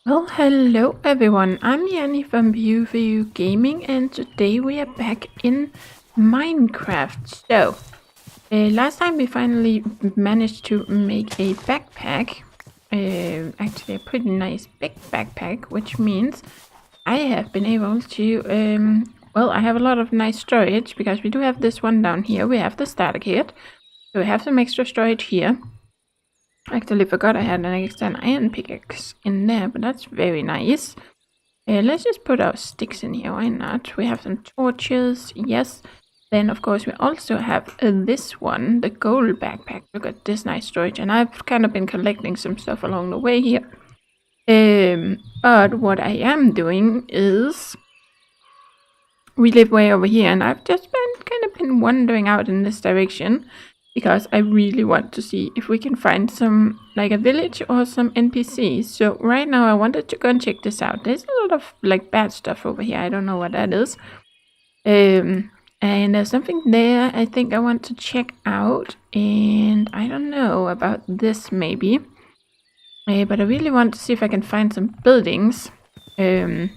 Well, hello everyone, I'm Yanni from ViewView Gaming and today we are back in Minecraft. So, last time we finally managed to make a backpack, actually a pretty nice big backpack, which means I have been able to, well, I have a lot of nice storage because we do have this one down here. We have the starter kit, so we have some extra storage here. Actually forgot I had an extra iron pickaxe in there, but that's very nice. Let's just put our sticks in here, why not? We have some torches, yes. Then of course we also have this one, the gold backpack. Look at this nice storage, and I've kind of been collecting some stuff along the way here. But what I am doing is, we live way over here, and I've just been wandering out in this direction. Because I really want to see if we can find some, like a village or some NPCs. So right now I wanted to go and check this out. There's a lot of like bad stuff over here. I don't know what that is. And there's something there I think I want to check out. And I don't know about this maybe. But I really want to see if I can find some buildings. Or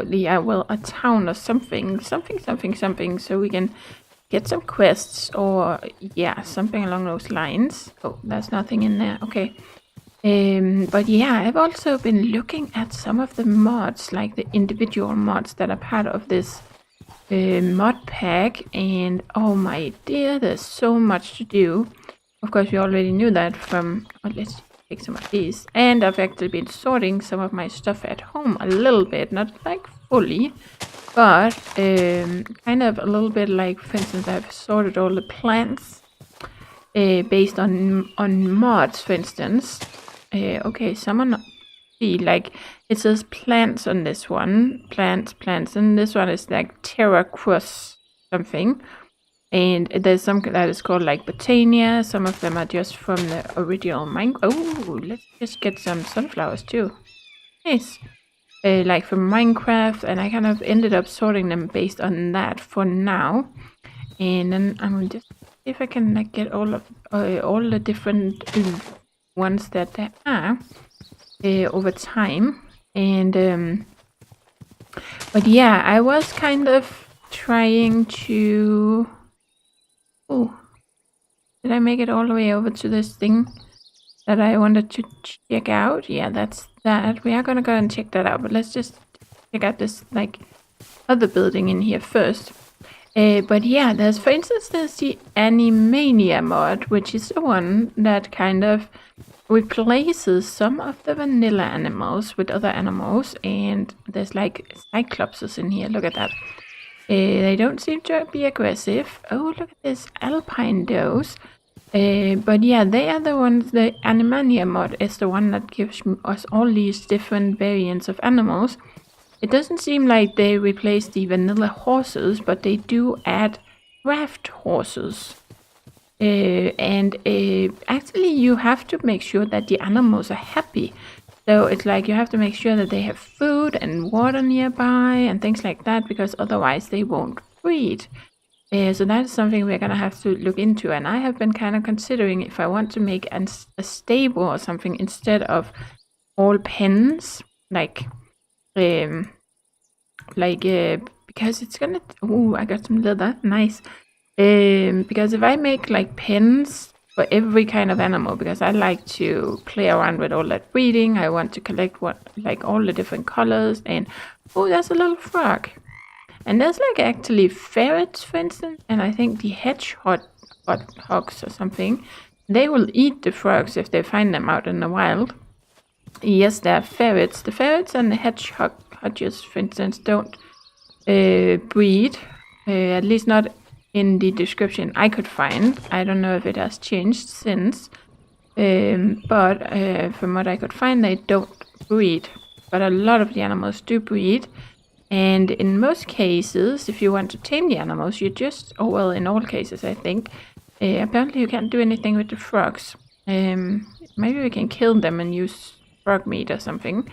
yeah, well, a town or something. Something. So we can get some quests or yeah, something along those lines. Oh, there's nothing in there. Okay. But yeah, I've also been looking at some of the mods, like the individual mods that are part of this mod pack, and oh my dear, there's so much to do. Of course, we already knew that from, oh, let's take some of these. And I've actually been sorting some of my stuff at home a little bit, not like fully. But kind of a little bit like, for instance, I've sorted all the plants based on mods, for instance. Okay, someone see, like it says plants on this one, plants, and this one is like Terra Cross something. And there's some that is called like Botania. Some of them are just from the original Minecraft. Oh, let's just get some sunflowers too. Nice. Like from Minecraft, and I kind of ended up sorting them based on that for now. And then I'm just see if I can like get all the different ones that there are over time. And but yeah, I was kind of trying to. Oh, did I make it all the way over to this thing that I wanted to check out? Yeah, that's that. We are gonna go and check that out, but let's just check out this like other building in here first. But yeah, there's, for instance, there's the Animania mod, which is the one that kind of replaces some of the vanilla animals with other animals. And there's like cyclopses in here. Look at that. They don't seem to be aggressive. Oh, look at this alpine does. But yeah, they are the ones. The Animania mod is the one that gives us all these different variants of animals. It doesn't seem like they replace the vanilla horses, but they do add draft horses. And actually you have to make sure that the animals are happy. So it's like you have to make sure that they have food and water nearby and things like that, because otherwise they won't breed. So that is something we're gonna have to look into, and I have been kind of considering if I want to make a stable or something instead of all pens, because it's gonna. Oh, I got some leather, nice. Because if I make like pens for every kind of animal, because I like to play around with all that breeding, I want to collect all the different colors, and oh, there's a little frog. And there's like actually ferrets, for instance, and I think the hedgehogs or something, they will eat the frogs if they find them out in the wild. Yes, there are ferrets. The ferrets and the hedgehogs, for instance, don't breed, at least not in the description I could find. I don't know if it has changed since, but from what I could find, they don't breed. But a lot of the animals do breed. And in most cases, if you want to tame the animals, you just, oh well, in all cases I think, apparently you can't do anything with the frogs. Maybe we can kill them and use frog meat or something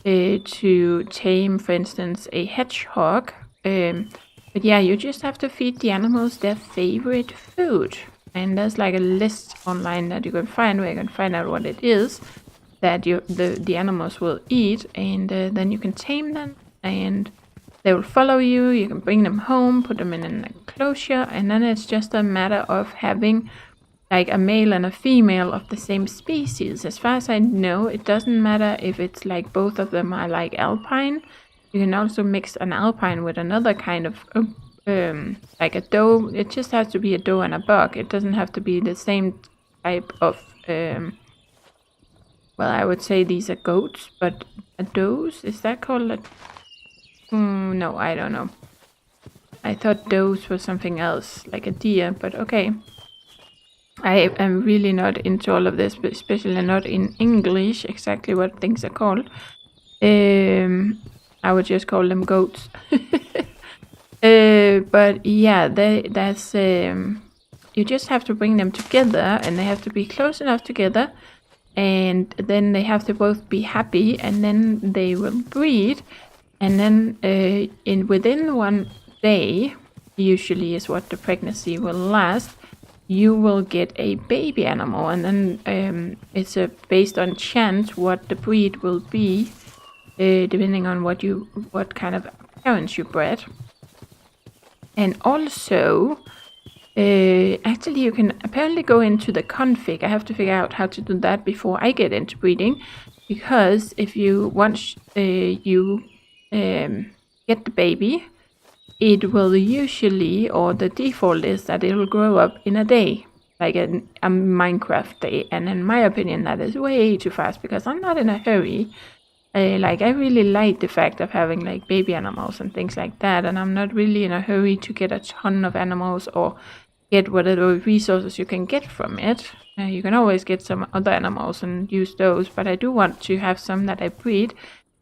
to tame, for instance, a hedgehog. But yeah, you just have to feed the animals their favorite food. And there's like a list online that you can find where you can find out what it is. that the animals will eat, and then you can tame them, and they will follow you. You can bring them home, put them in an enclosure, and then it's just a matter of having like a male and a female of the same species. As far as I know, it doesn't matter if it's like both of them are like alpine. You can also mix an alpine with another kind of like a doe. It just has to be a doe and a buck. It doesn't have to be the same type of well, I would say these are goats, but a does, is that called a no, I don't know. I thought does was something else, like a deer, but okay. I am really not into all of this, but especially not in English, exactly what things are called. I would just call them goats. But yeah, that's you just have to bring them together, and they have to be close enough together, and then they have to both be happy, and then they will breed, and then within 1 day, usually is what the pregnancy will last, you will get a baby animal, and then it's based on chance what the breed will be, depending on what kind of parents you bred. And also, actually you can apparently go into the config. I have to figure out how to do that before I get into breeding, because if you once you get the baby, it will usually, or the default is that it will grow up in a day, like a Minecraft day. And in my opinion, that is way too fast, because I'm not in a hurry. Like, I really like the fact of having like baby animals and things like that, and I'm not really in a hurry to get a ton of animals or get whatever resources you can get from it. You can always get some other animals and use those, but I do want to have some that I breed,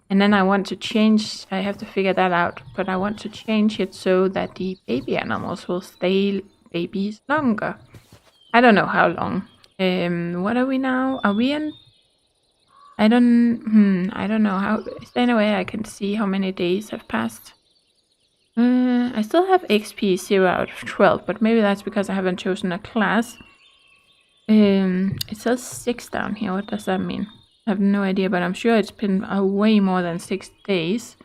and then I want to change, I have to figure that out, but I want to change it so that the baby animals will stay babies longer. I don't know how long. What are we now? Are we in? I don't know how. Is there any way I can see how many days have passed? I still have XP 0 out of 12, but maybe that's because I haven't chosen a class. It says 6 down here. What does that mean? I have no idea, but I'm sure it's been way more than 6 days.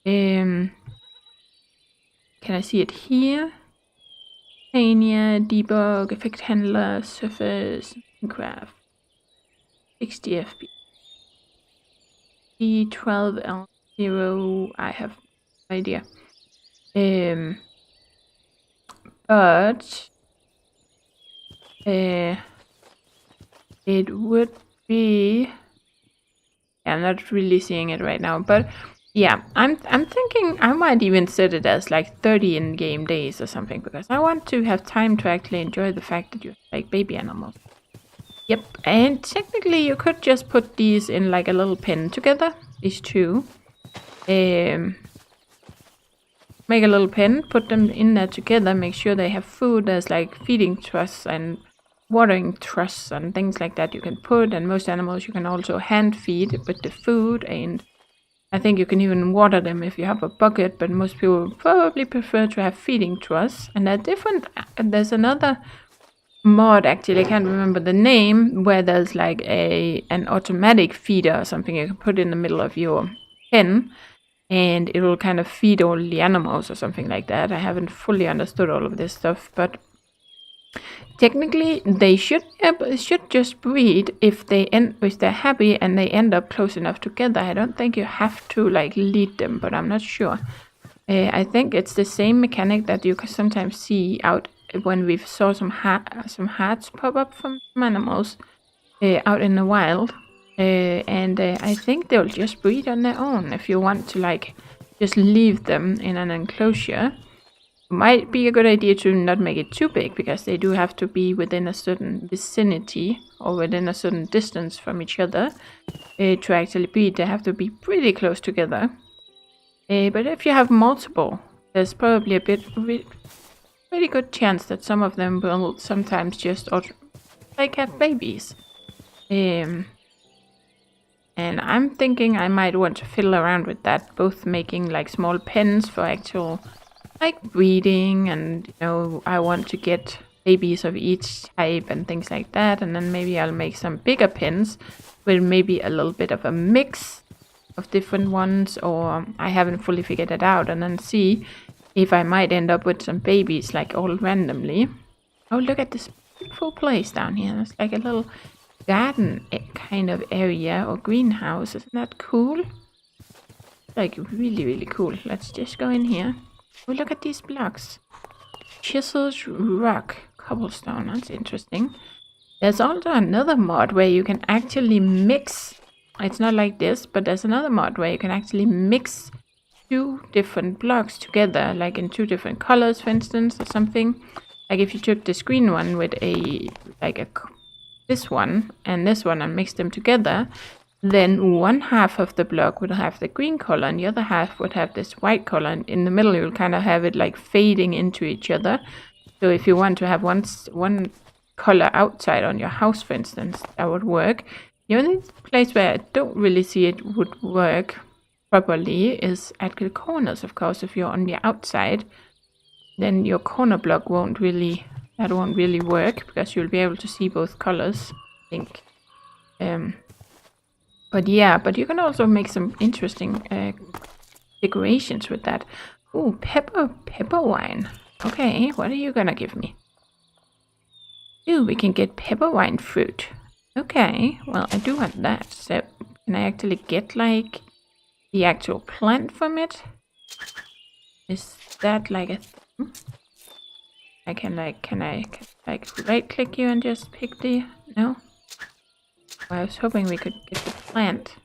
Can I see it here? Tania, debug, effect handler, surface, Minecraft. 60 FP. E12L0, I have no idea. But it would be, I'm not really seeing it right now, but yeah, I'm thinking I might even set it as like 30 in-game days or something, because I want to have time to actually enjoy the fact that you have like baby animals. Yep, and technically you could just put these in like a little pen together, these two. Make a little pen, put them in there together, make sure they have food. There's like feeding troughs and watering troughs and things like that you can put, and most animals you can also hand feed with the food, and I think you can even water them if you have a bucket, but most people probably prefer to have feeding troughs. And they're different. There's another mod, actually, I can't remember the name, where there's like an automatic feeder or something you can put in the middle of your pen, and it will kind of feed all the animals or something like that. I haven't fully understood all of this stuff, but technically they should just breed if they're happy and they end up close enough together. I don't think you have to like lead them, but I'm not sure. I think it's the same mechanic that you can sometimes see out when we saw some hearts pop up from animals out in the wild, and I think they'll just breed on their own. If you want to like just leave them in an enclosure, it might be a good idea to not make it too big, because they do have to be within a certain vicinity or within a certain distance from each other to actually breed. They have to be pretty close together. But if you have multiple, there's probably a pretty good chance that some of them will sometimes just like have babies. And I'm thinking I might want to fiddle around with that, both making like small pens for actual like breeding, and you know, I want to get babies of each type and things like that. And then maybe I'll make some bigger pins with maybe a little bit of a mix of different ones, or I haven't fully figured it out, and then see if I might end up with some babies like all randomly. Oh, look at this beautiful place down here. It's like a little garden kind of area or greenhouse. Isn't that cool? Like really, really cool. Let's just go in here. Oh, look at these blocks. Chisels, rock, cobblestone. That's interesting. There's also another mod where you can actually mix. It's not like this, but there's another mod where you can actually mix 2 different blocks together, like in 2 different colors, for instance, or something. Like if you took this green one with this one and mixed them together, then one half of the block would have the green color and the other half would have this white color, and in the middle you'll kind of have it like fading into each other. So if you want to have one color outside on your house, for instance, that would work. The only place where I don't really see it would work properly is at the corners, of course. If you're on the outside, then your corner block won't really work, because you'll be able to see both colors, I think. But you can also make some interesting decorations with that. Ooh, pepper wine. Okay, what are you gonna give me? Ooh, we can get pepper wine fruit. Okay, well, I do want that. So, can I actually get, like, the actual plant from it? Is that, like, a thing? Can I right-click you and just pick the... No? Well, I was hoping we could get the plant.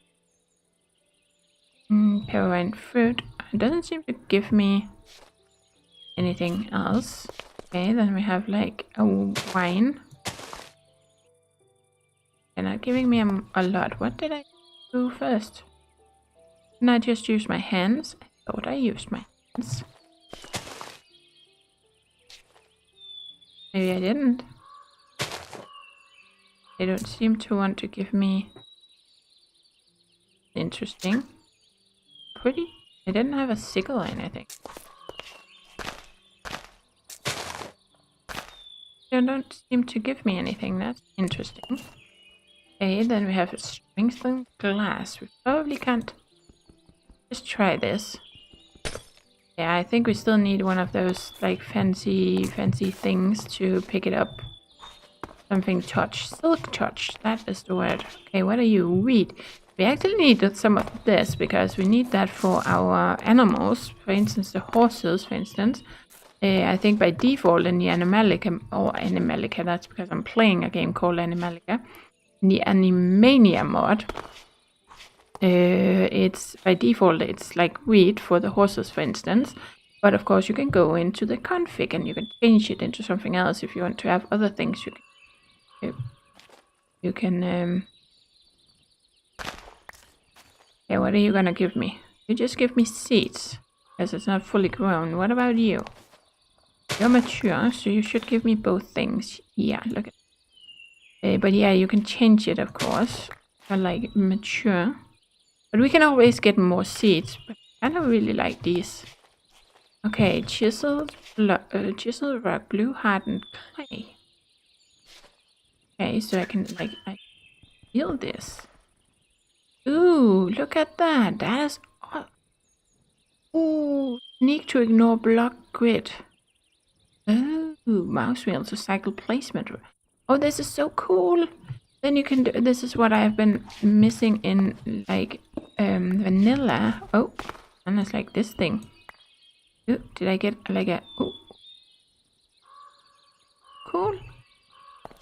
Pepper wine fruit. It doesn't seem to give me anything else. Okay, then we have, like, a wine. They're not giving me a lot. What did I do first? Didn't I just use my hands? I thought I used my hands. Maybe I didn't. They don't seem to want to give me... Interesting. Pretty. I didn't have a sickle or anything. They don't seem to give me anything. That's interesting. Okay, then we have a strengthened glass. We probably can't just try this. Yeah, I think we still need one of those like fancy things to pick it up. Something touch. Silk touch. That is the word. Okay, what are you? Wheat. We actually need some of this because we need that for our animals. For instance, the horses, for instance. I think by default in the Animalica, that's because I'm playing a game called Animalica. In the Animania mod, it's by default it's like wheat for the horses, for instance. But of course you can go into the config and you can change it into something else if you want to have other things. You can yeah, what are you gonna give me? You just give me seeds, because it's not fully grown. What about you? You're mature, so you should give me both things. Yeah, look at but yeah, you can change it, of course. I like mature. But we can always get more seeds. But I don't really like these. Okay, chiseled rock, blue hardened clay. Okay, so I can like feel this. Ooh, look at that. That is ooh, sneak to ignore block grid. Oh, mouse wheel to cycle placement. Oh, this is so cool. Then you can do, this is what I've been missing in like vanilla. Oh, and it's like this thing. Ooh, did I get like a oh, cool.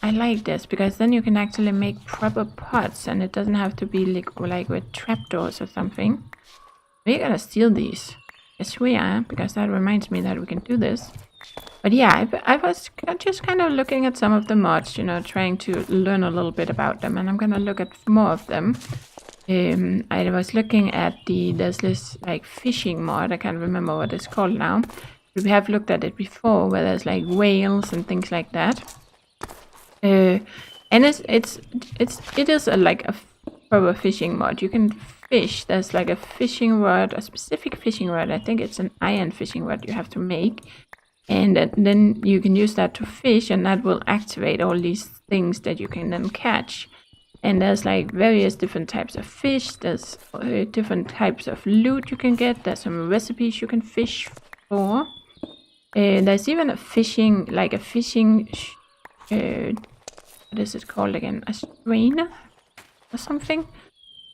I like this because then you can actually make proper pots and it doesn't have to be like with trapdoors or something. We're gonna steal these. Yes, we are, because that reminds me that we can do this. But yeah, I was just kind of looking at some of the mods, you know, trying to learn a little bit about them, and I'm gonna look at more of them. I was looking at there's this like fishing mod. I can't remember what it's called now. But we have looked at it before, where there's like whales and things like that. And it is like a proper fishing mod. You can fish. There's like a fishing rod, a specific fishing rod. I think it's an iron fishing rod you have to make. And then you can use that to fish, and that will activate all these things that you can then catch. And there's like various different types of fish. There's different types of loot you can get. There's some recipes you can fish for. There's even a fishing, what is it called again? A strainer or something?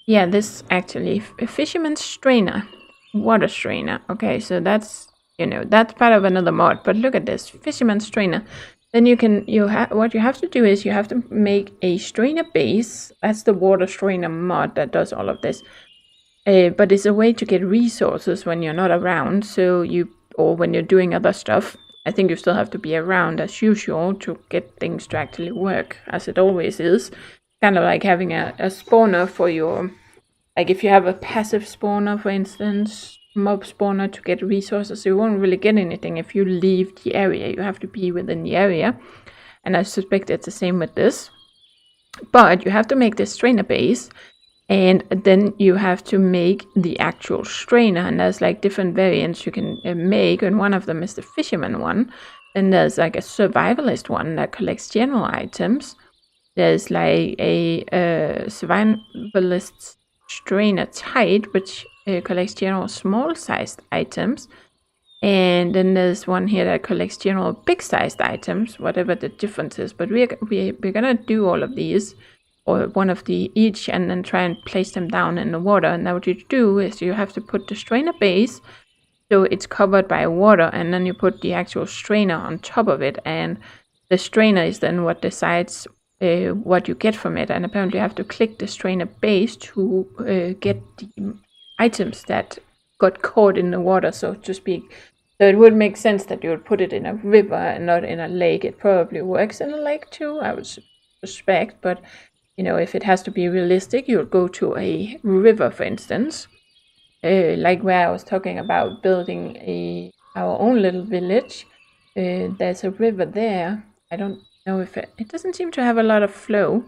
Yeah, this actually, a fisherman's strainer, water strainer. Okay, so that's, that's part of another mod. But look at this, fisherman's strainer. Then what you have to do is you have to make a strainer base. That's the water strainer mod that does all of this. But it's a way to get resources when you're not around. Or when you're doing other stuff. I think you still have to be around as usual to get things to actually work, as it always is. Kind of like having a spawner for your, like if you have a passive spawner, for instance, mob spawner to get resources, you won't really get anything if you leave the area. You have to be within the area. And I suspect it's the same with this. But you have to make this strainer base. And then you have to make the actual strainer, and there's like different variants you can make, and one of them is the fisherman one. Then there's like a survivalist one that collects general items. There's like a survivalist strainer tight, which collects general small-sized items. And then there's one here that collects general big-sized items, whatever the difference is. But we're gonna do all of these, or one of the each, and then try and place them down in the water. And now what you do is you have to put the strainer base so it's covered by water, and then you put the actual strainer on top of it, and the strainer is then what decides what you get from it. And apparently you have to click the strainer base to get the items that got caught in the water, so to speak. So it would make sense that you would put it in a river and not in a lake. It probably works in a lake too, I would suspect, but if it has to be realistic, you'll go to a river, for instance. Like where I was talking about building our own little village. There's a river there. I don't know if it doesn't seem to have a lot of flow.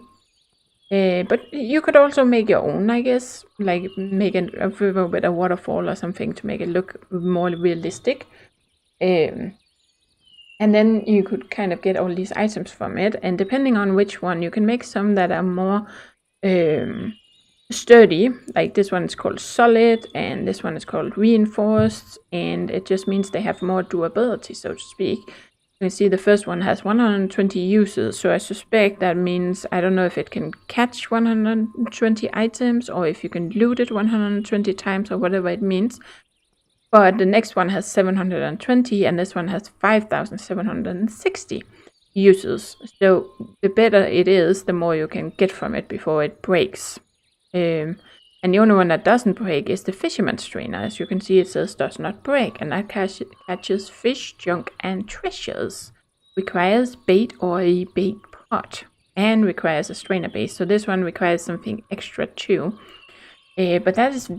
But you could also make your own, I guess. Like make a river with a waterfall or something to make it look more realistic. And then you could kind of get all these items from it. And depending on which one, you can make some that are more sturdy. Like this one is called solid, and this one is called reinforced. And it just means they have more durability, so to speak. You can see the first one has 120 uses. So I suspect that means, I don't know if it can catch 120 items, or if you can loot it 120 times, or whatever it means. But the next one has 720, and this one has 5,760 uses. So the better it is, the more you can get from it before it breaks. And the only one that doesn't break is the fisherman's strainer. As you can see, it says does not break, and that catches fish, junk, and treasures. Requires bait or a bait pot, and requires a strainer base. So this one requires something extra too. But there's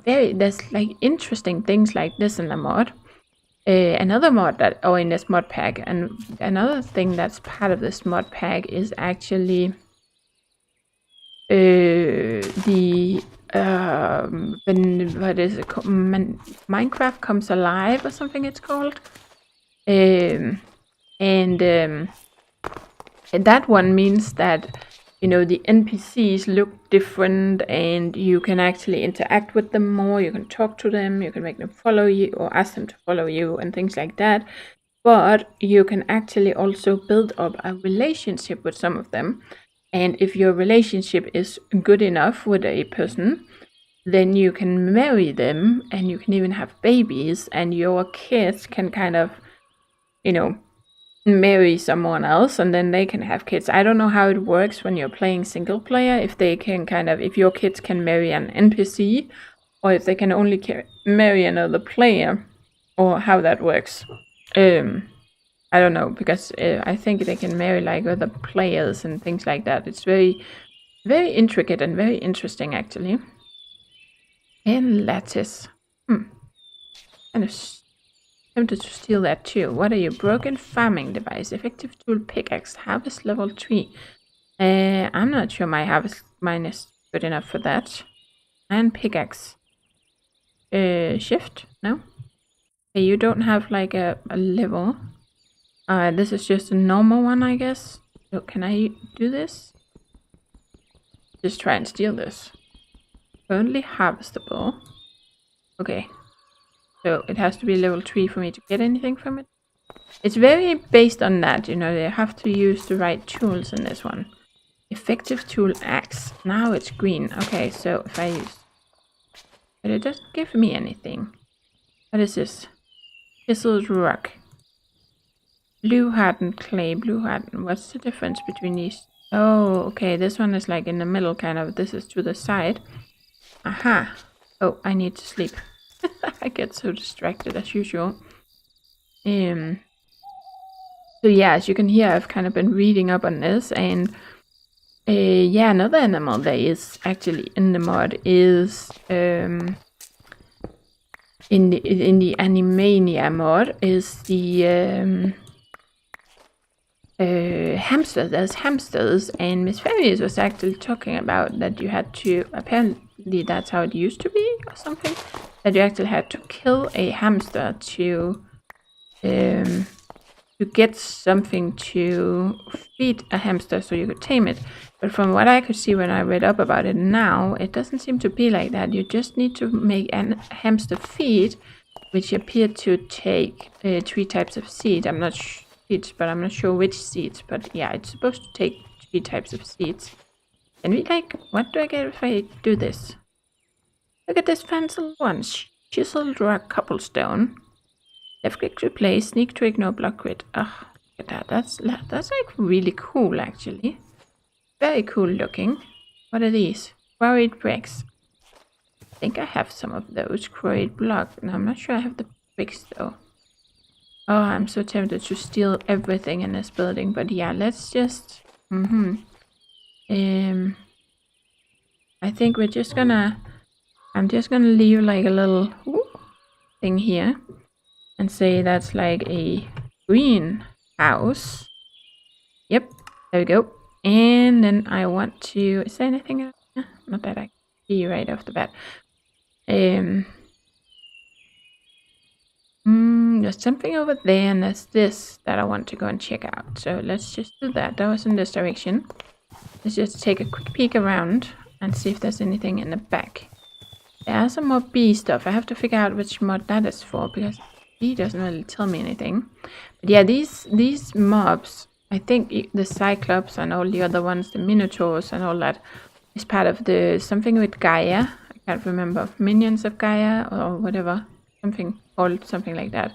like interesting things like this in the mod. Another mod in this mod pack, and another thing that's part of this mod pack is actually what is it called? Minecraft Comes Alive or something it's called. And that one means that the NPCs look different, and you can actually interact with them more. You can talk to them, you can make them follow you or ask them to follow you and things like that. But you can actually also build up a relationship with some of them. And if your relationship is good enough with a person, then you can marry them, and you can even have babies, and your kids can kind of, marry someone else, and then they can have kids. I don't know how it works when you're playing single player, if they can if your kids can marry an NPC, or if they can only marry another player, or how that works. I don't know, because I think they can marry like other players and things like that. It's very, very intricate and very interesting, actually. And lattice. Kind of tempted to steal that too. What are you? Broken farming device. Effective tool pickaxe. Harvest level 3. I'm not sure mine is good enough for that. And pickaxe. Shift? No? Okay, you don't have like a level. This is just a normal one, I guess. So can I do this? Just try and steal this. Only harvestable. Okay. So it has to be level 3 for me to get anything from it. It's very based on that, you know, they have to use the right tools in this one. Effective tool axe. Now it's green. Okay, so if I use... But it doesn't give me anything. What is this? Chiseled rock. Blue hardened clay. Blue hardened. What's the difference between these? Oh, okay. This one is like in the middle, kind of. This is to the side. Aha. Oh, I need to sleep. I get so distracted as usual. So yeah, as you can hear, I've kind of been reading up on this, and yeah, another animal that is actually in the mod is in the Animania mod is the hamster. There's hamsters, and Miss Fairies was actually talking about that you had to, apparently that's how it used to be or something, that you actually had to kill a hamster to get something to feed a hamster so you could tame it. But from what I could see when I read up about it now, it doesn't seem to be like that. You just need to make a hamster feed, which appear to take 3 types of seed. I'm not but I'm not sure which seeds. But yeah, it's supposed to take 3 types of seeds. And we like, what do I get if I do this? Look at this fancy one. Chiseled rock cobblestone. Left click to play, sneak to ignore, block grid. Oh, look at that. That's like really cool, actually. Very cool looking. What are these? Quarried bricks. I think I have some of those. Quarried block. No, I'm not sure I have the bricks though. Oh, I'm so tempted to steal everything in this building. But yeah, let's just... I think we're just gonna... I'm just gonna leave like a little thing here. And say that's like a greenhouse. Yep, there we go. And then I want to... Is there anything else? Not that I can see right off the bat. There's something over there, and there's this that I want to go and check out. So let's just do that. That was in this direction. Let's just take a quick peek around and see if there's anything in the back. There are some more bee stuff. I have to figure out which mod that is for, because he doesn't really tell me anything. But yeah, these mobs, I think the Cyclops and all the other ones, the Minotaurs and all that, is part of the something with Gaia. I can't remember. Minions of Gaia or whatever. Something called something like that.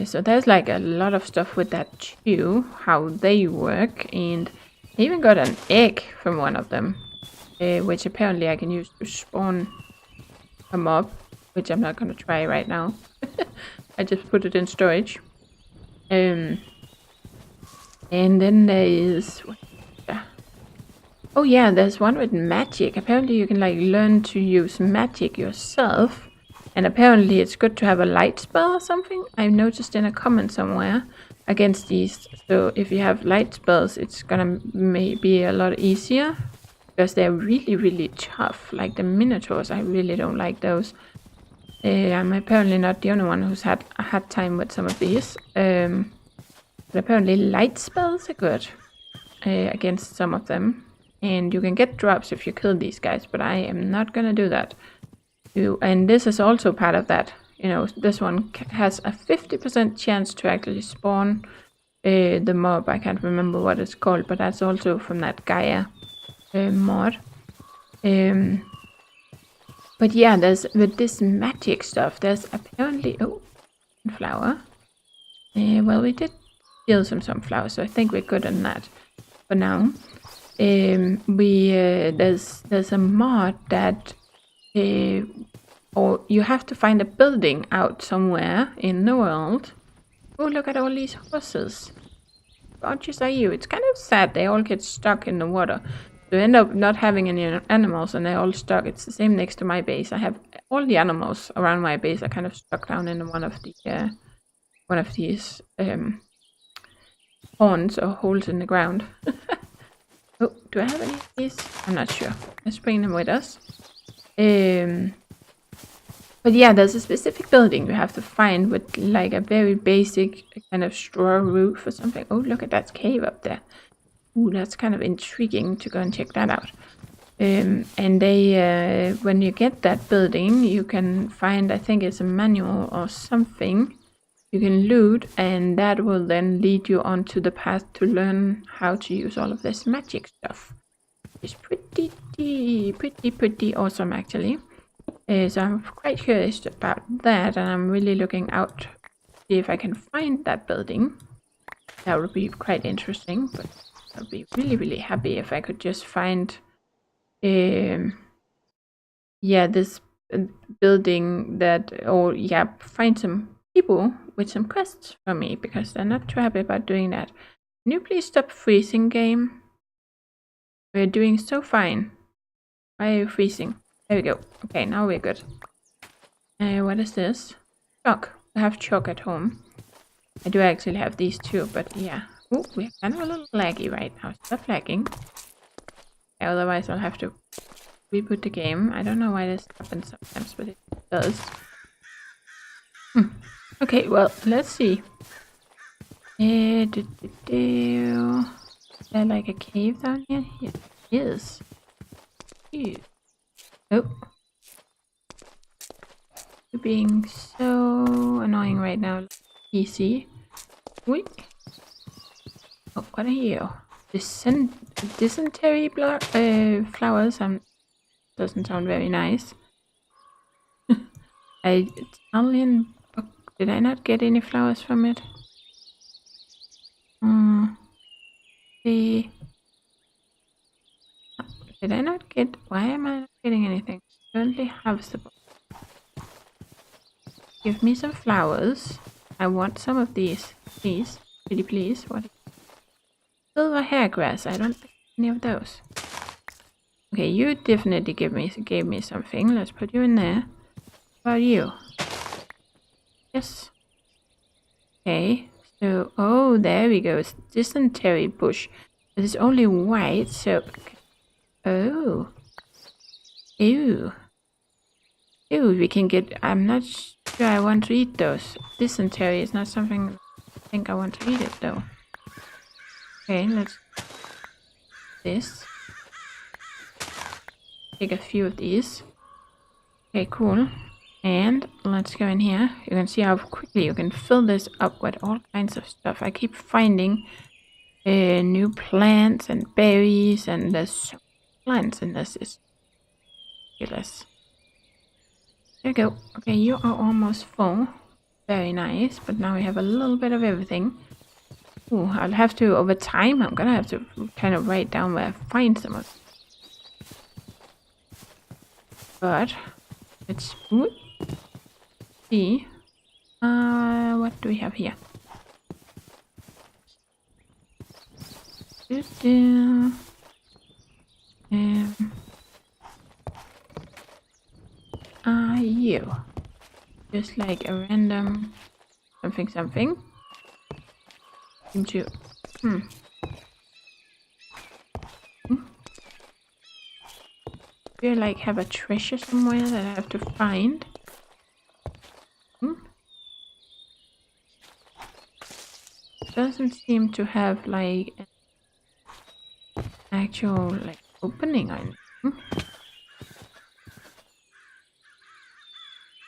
So there's like a lot of stuff with that too, how they work. And I even got an egg from one of them, which apparently I can use to spawn a mob, which I'm not going to try right now. I just put it in storage. And then there is... Oh yeah, there's one with magic. Apparently you can like learn to use magic yourself. And apparently it's good to have a light spell or something. I noticed in a comment somewhere against these. So if you have light spells, it's gonna be a lot easier. Because they're really, really tough. Like the Minotaurs, I really don't like those. I'm apparently not the only one who's had a hard time with some of these. But apparently light spells are good against some of them. And you can get drops if you kill these guys, but I am not gonna do that. And this is also part of that. You know, this one has a 50% chance to actually spawn the mob. I can't remember what it's called, but that's also from that Gaia mod. But yeah, there's with this magic stuff, there's apparently... Oh, flower. Well, we did steal some sunflowers, so I think we're good on that for now. There's a mod that... or you have to find a building out somewhere in the world. Oh, look at all these horses. Gorgeous are you. It's kind of sad they all get stuck in the water. So you end up not having any animals and they're all stuck. It's the same next to my base. I have all the animals around my base are kind of stuck down in one of these ponds or holes in the ground. Oh, do I have any of these? I'm not sure. Let's bring them with us. But But yeah, there's a specific building you have to find with like a very basic kind of straw roof or something. Oh, look at that cave up there. Ooh, that's kind of intriguing to go and check that out. And they, when you get that building, you can find, I think it's a manual or something you can loot, and that will then lead you onto the path to learn how to use all of this magic stuff. It's pretty awesome, actually. So I'm quite curious about that, and I'm really looking out to see if I can find that building. That would be quite interesting, but I'd be really happy if I could just find yeah, this building that, or yeah, find some people with some quests for me, because they're not too happy about doing that. Can you please stop freezing, game? We're doing so fine. Why are you freezing? There we go. Okay, now we're good. What is this? Chalk. I have chalk at home. I do actually have these too, but yeah. Oh, we're kind of a little laggy right now. Stop lagging. Otherwise I'll have to reboot the game. I don't know why this happens sometimes, but it does. Okay, well, let's see. Is there like a cave down here? Yeah, it is. Ew. Oh. You're being so annoying right now, PC. Wait. Oh, what are you? Dysentery flowers. Doesn't sound very nice. Italian book. Did I not get any flowers from it? Did I not get? Why am I not getting anything? Currently have the book. Give me some flowers. I want some of these. Please. Pretty please. What? Silver hair grass. I don't think any of those. Okay, you definitely gave me something. Let's put you in there. How about you? Yes. Okay. So, oh, there we go. It's dysentery bush. But it's only white, so... Oh. Ew. Ew, we can get... I'm not sure I want to eat those. Dysentery is not something I think I want to eat it, though. Okay, let's... This. Take a few of these. Okay, cool. And let's go in here. You can see how quickly you can fill this up with all kinds of stuff. I keep finding new plants and berries, and there's so many plants in this. It's ridiculous. There we go. Okay, you are almost full. Very nice. But now we have a little bit of everything. Ooh, I'll have to, over time, I'm gonna have to kind of write down where I find some of it. But let's see. What do we have here? Are you just like a random something? Seem to do you like have a treasure somewhere that I have to find? Doesn't seem to have like an actual like opening on it.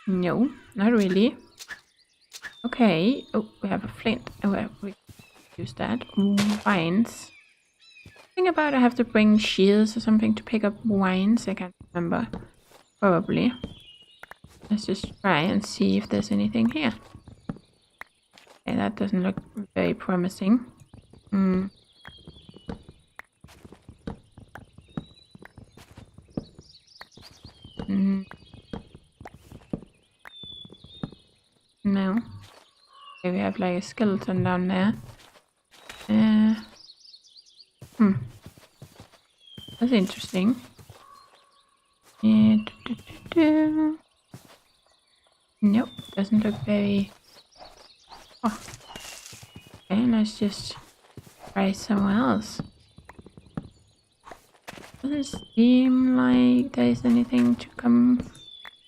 No, not really. Okay. Oh, we have a flint. Oh, we use that. Vines. Thing about I have to bring shears or something to pick up vines. I can't remember. Probably. Let's just try and see if there's anything here. Okay, that doesn't look very promising. No. Okay, we have like a skeleton down there. That's interesting. Nope, doesn't look very... Oh. Okay, let's just try somewhere else. Doesn't seem like there's anything to come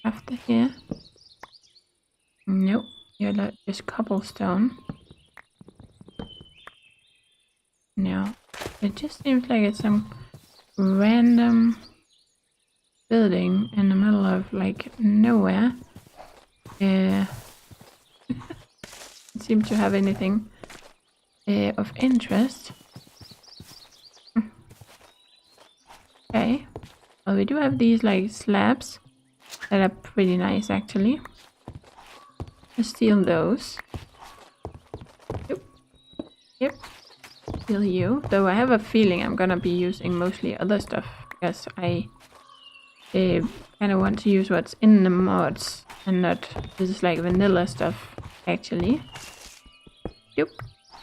after here. Nope. You're like just cobblestone. No. It just seems like it's some random building in the middle of like nowhere. It seems to have anything of interest. Okay. Well, we do have these like slabs that are pretty nice actually. Let's steal those. Yep. Steal you. Though I have a feeling I'm gonna be using mostly other stuff because I kind of want to use what's in the mods and not this is like vanilla stuff actually. Yep.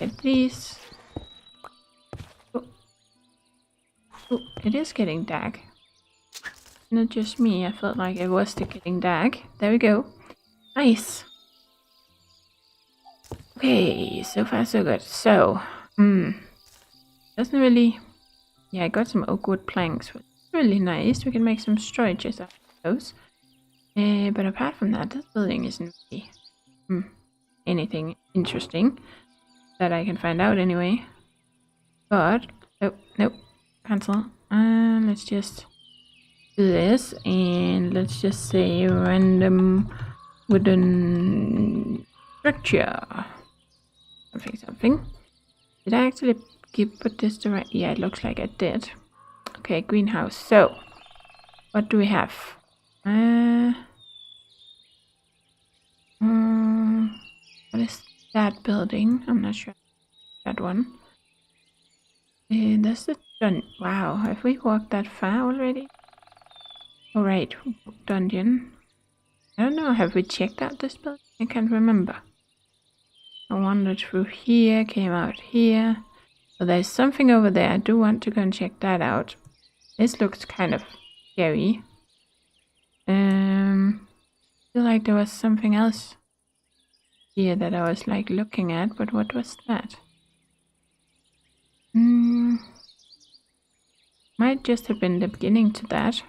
Get these. Oh. Oh, it is getting dark. Not just me, I felt like it was getting dark. There we go. Nice. Okay, so far so good. So, doesn't really... Yeah, I got some oak wood planks, which is really nice. We can make some storages out of those. But apart from that, this building isn't really anything interesting that I can find out anyway. But, oh, nope, cancel. Let's just do this, and let's just say random wooden structure. Something. Did I actually put this to right? Yeah, it looks like I did. Okay, greenhouse. So, what do we have? What is that building? I'm not sure. That one. That's the wow, have we walked that far already? Alright, dungeon. I don't know, have we checked out this building? I can't remember. I wandered through here, came out here. So there's something over there. I do want to go and check that out. This looks kind of scary. I feel like there was something else here that I was like looking at, but what was that? Might just have been the beginning to that.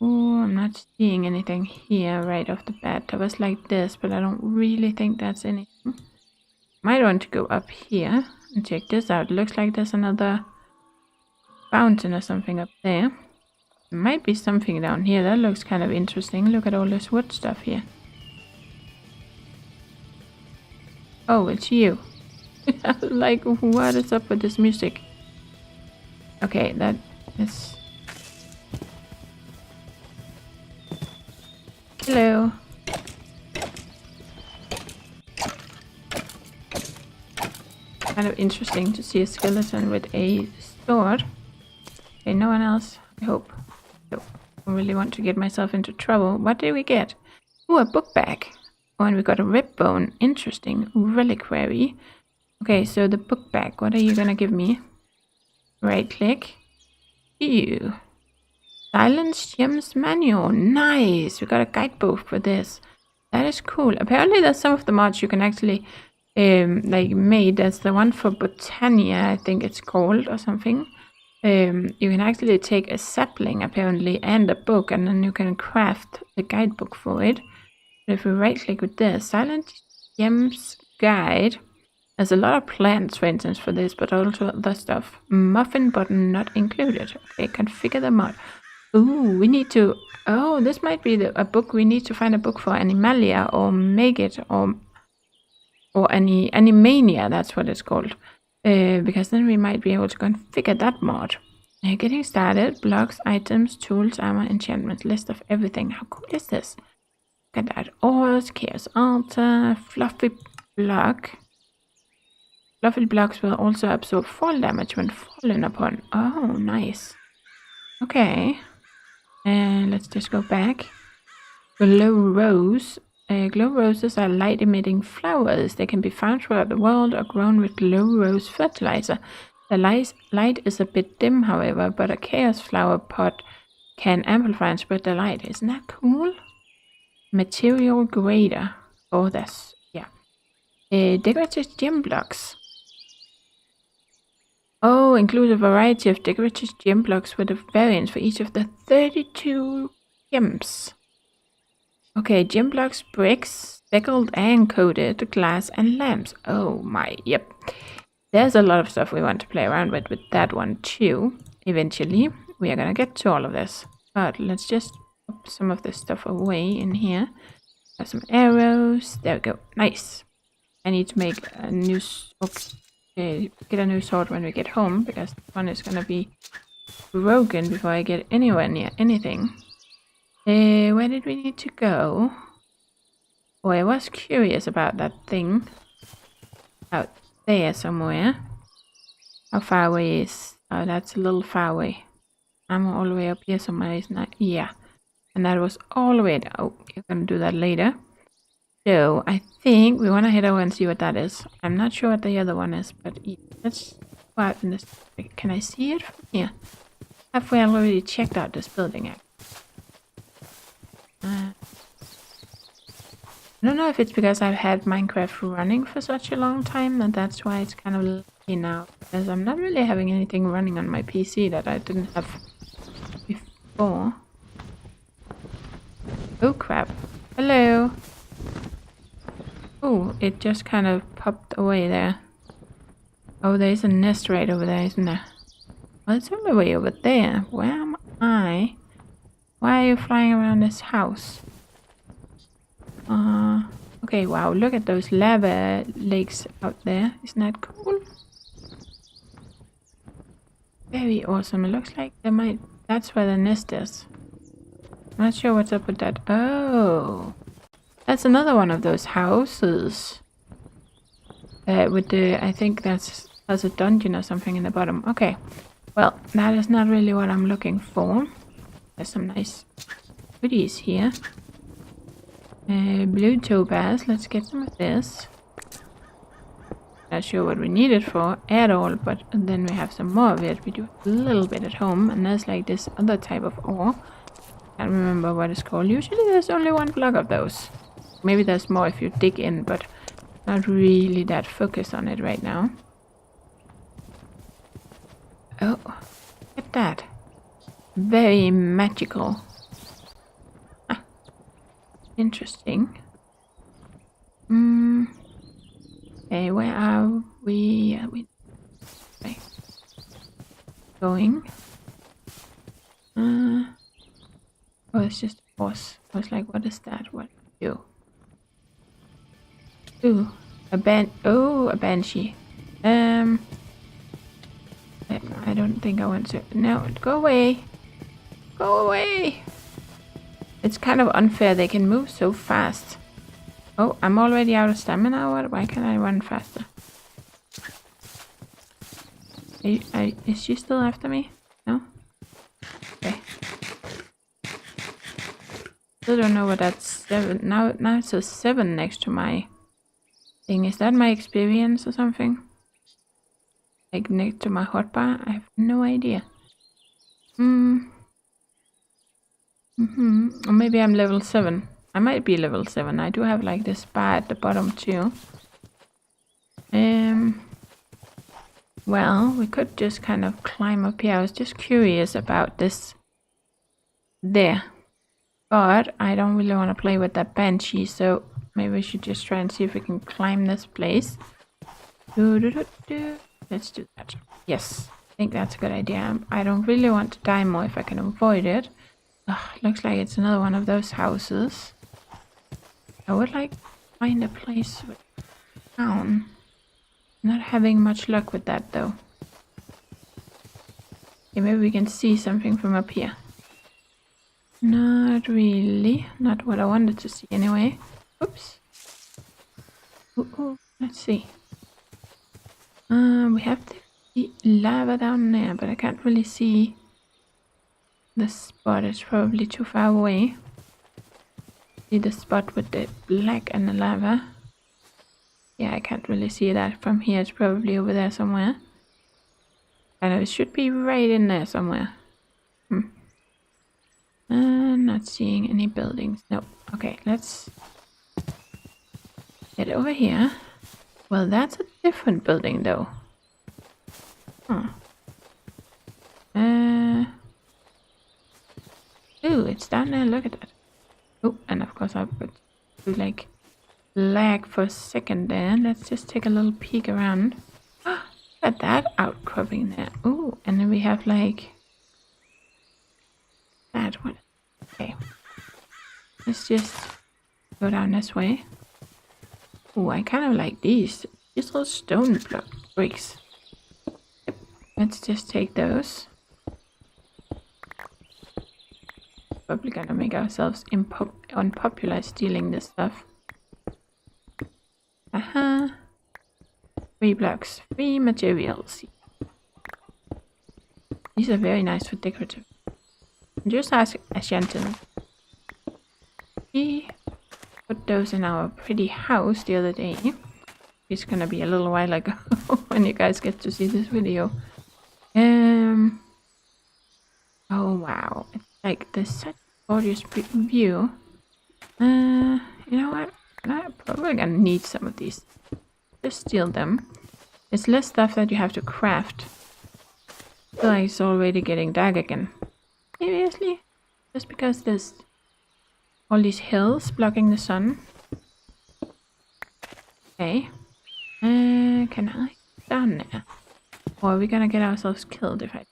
Oh, I'm not seeing anything here right off the bat. There was like this, but I don't really think that's anything. Might want to go up here and check this out. Looks like there's another fountain or something up there. There might be something down here. That looks kind of interesting. Look at all this wood stuff here. Oh, it's you. Like, what is up with this music? Okay, that is... Hello. Kind of interesting to see a skeleton with a sword. Okay, no one else, I hope. So, I really want to get myself into trouble. What did we get? Oh, a book bag. Oh, and we got a rib bone. Interesting. Reliquary. Okay, so the book bag. What are you gonna give me? Right click. Ew. Silence Gems Manual. Nice. We got a guidebook for this. That is cool. Apparently there's some of the mods you can actually like made. There's the one for Botania, I think it's called, or something. You can actually take a sapling apparently and a book, and then you can craft the guidebook for it. But if we right click with this, Silent Gems Guide. There's a lot of plants, for instance, for this, but also other stuff. Muffin button not included. Okay, configure the mod. Ooh, we need to... Oh, this might be a book. We need to find a book for Animalia or Make It or Animania, that's what it's called. Because then we might be able to configure that mod. Getting started. Blocks, items, tools, armor, enchantments. List of everything. How cool is this? Look at that. Ores, chaos altar, fluffy block. Fluffy blocks will also absorb fall damage when fallen upon. Oh, nice. Okay. And let's just go back. Glow rose. Glow roses are light-emitting flowers. They can be found throughout the world or grown with glow rose fertilizer. The light is a bit dim, however, but a chaos flower pot can amplify and spread the light. Isn't that cool? Material grader. Oh, that's... yeah. Decorative gem blocks. Oh, include a variety of decorative gem blocks with a variance for each of the 32 gems. Okay, gym blocks, bricks, speckled and coated glass and lamps. Oh my, yep. There's a lot of stuff we want to play around with that one too. Eventually, we are gonna get to all of this. But let's just put some of this stuff away in here. Have some arrows. There we go. Nice. I need to make a new... Okay, get a new sword when we get home, because this one is gonna be broken before I get anywhere near anything. Where did we need to go? Oh, I was curious about that thing out there somewhere. How far away is... Oh, that's a little far away. I'm all the way up here somewhere, isn't it? Yeah. And that was all the way down. Oh, you're gonna do that later. So, I think we want to head over and see what that is. I'm not sure what the other one is, but let's go out in this... Can I see it from here? Have we already checked out this building? I don't know if it's because I've had Minecraft running for such a long time, and that's why it's kind of lucky now. Because I'm not really having anything running on my PC that I didn't have before. Oh crap. Hello. Oh, it just kind of popped away there. Oh, there's a nest right over there, isn't there? Well, it's all the way over there. Where am I? Why are you flying around this house? Okay, wow, look at those lava lakes out there. Isn't that cool? Very awesome. It looks like they might... That's where the nest is. I'm not sure what's up with that. Oh, that's another one of those houses. With the... I think there's a dungeon or something in the bottom. Okay. Well, that is not really what I'm looking for. There's some nice goodies here. Blue topaz. Let's get some of this. Not sure what we need it for at all, but then we have some more of it. We do a little bit at home, and there's like this other type of ore. Can't remember what it's called. Usually there's only one block of those. Maybe there's more if you dig in, but not really that focused on it right now. Oh, look at that. Very magical. Ah, interesting. Okay, where are we? Okay. Going. Oh, it's just a horse. I was like, what is that? What do you do? Ooh, a banshee. I don't think I want to. No, go away. Go away. It's kind of unfair. They can move so fast. Oh, I'm already out of stamina. Why can't I run faster? Is she still after me? No? Okay. Still don't know what that's 7. Now it's a 7 next to my thing. Is that my experience or something? Like next to my hotbar? I have no idea. Or maybe I'm level 7. I might be level 7. I do have like this bar at the bottom too. Well, we could just kind of climb up here. I was just curious about this there. But I don't really want to play with that banshee, so maybe we should just try and see if we can climb this place. Let's do that. Yes, I think that's a good idea. I don't really want to die more if I can avoid it. Looks like it's another one of those houses. I would like to find a place with a town. Not having much luck with that though. Okay, maybe we can see something from up here. Not really. Not what I wanted to see anyway. Oops. Ooh, let's see. We have the lava down there, but I can't really see the spot. It's probably too far away. See the spot with the black and the lava. Yeah, I can't really see that from here. It's probably over there somewhere. And it should be right in there somewhere. Not seeing any buildings. Nope. Okay, let's get over here. Well, that's a different building though. Ooh, it's down there. Look at that. Oh, and of course I would do like lag for a second there. Let's just take a little peek around. At that outcropping there. Oh, and then we have like that one. Okay. Let's just go down this way. Oh, I kind of like these little stone block bricks. Yep. Let's just take those. Probably gonna make ourselves unpopular stealing this stuff. Aha. 3 blocks, 3 materials. These are very nice for decorative. Just ask Ashanton. We put those in our pretty house the other day. It's gonna be a little while ago when you guys get to see this video. Oh wow, it's like there's such a gorgeous view. You know what? I'm probably gonna need some of these. Just steal them. It's less stuff that you have to craft. I feel like it's already getting dark again. Seriously? Just because there's all these hills blocking the sun? Okay. Can I get down there? Or are we gonna get ourselves killed if I do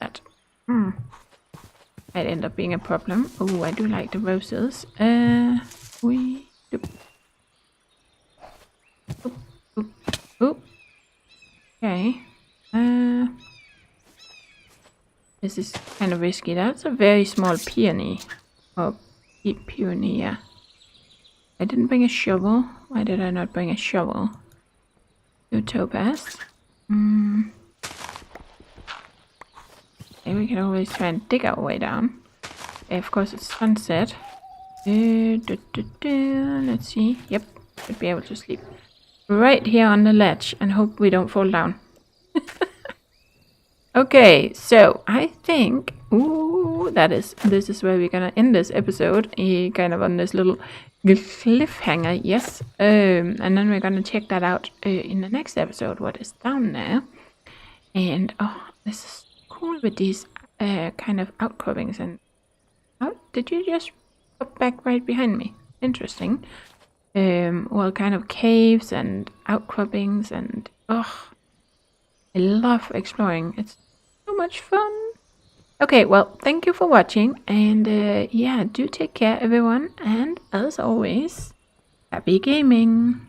that? Might end up being a problem. Oh, I do like the roses. We do. Oop, oop, oop. Okay. This is kind of risky. That's a very small peony. Oh, peony, yeah. I didn't bring a shovel. Why did I not bring a shovel? No topaz. Okay, we can always try and dig our way down. Okay, of course, it's sunset. Let's see. Yep, should be able to sleep right here on the ledge and hope we don't fall down. Okay, so I think this is where we're gonna end this episode, kind of on this little cliffhanger, yes. And then we're gonna check that out in the next episode, what is down there. And oh, this is cool with these kind of outcroppings. And oh, did you just pop back right behind me? Interesting. Well, kind of caves and outcroppings, and oh, I love exploring. It's so much fun. Okay, well, thank you for watching, and yeah, do take care, everyone, and as always, happy gaming.